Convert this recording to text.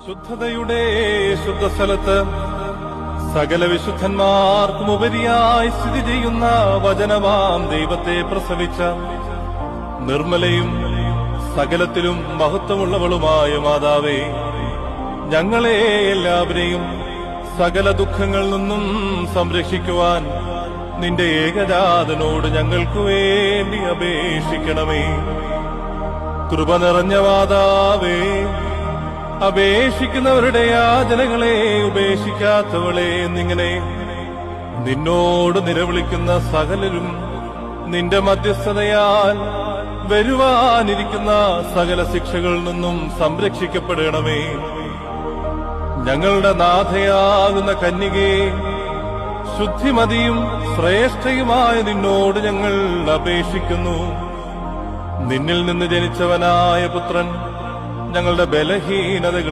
ശുദ്ധതയുടെ ശുദ്ധസ്ഥലത്ത് സകല വിശുദ്ധന്മാർക്കും ഉപരിയായി സ്ഥിതി ചെയ്യുന്ന വചനമാം ദൈവത്തെ പ്രസവിച്ച നിർമ്മലയും സകലത്തിലും മഹത്വമുള്ളവളുമായ മാതാവേ, ഞങ്ങളെ എല്ലാവരെയും സകല ദുഃഖങ്ങളിൽ നിന്നും സംരക്ഷിക്കുവാൻ നിന്റെ ഏകജാതനോട് ഞങ്ങൾക്കു വേണ്ടി അപേക്ഷിക്കണമേ. കൃപ നിറഞ്ഞ മാതാവേ, അപേക്ഷിക്കുന്നവരുടെ യാചനകളെ ഉപേക്ഷിക്കാത്തവളെ എന്നിങ്ങനെ നിന്നോട് നിലവിളിക്കുന്ന സകലരും നിന്റെ മധ്യസ്ഥതയാൽ വരുവാനിരിക്കുന്ന സകല ശിക്ഷകളിൽ നിന്നും സംരക്ഷിക്കപ്പെടണമേ. ഞങ്ങളുടെ നാഥയാകുന്ന കന്യകേ, ശുദ്ധിമതിയും ശ്രേഷ്ഠയുമായ നിന്നോട് ഞങ്ങൾ അപേക്ഷിക്കുന്നു. നിന്നിൽ നിന്ന് ജനിച്ചവനായ പുത്രൻ ഞങ്ങളുടെ ബലഹീനതകൾ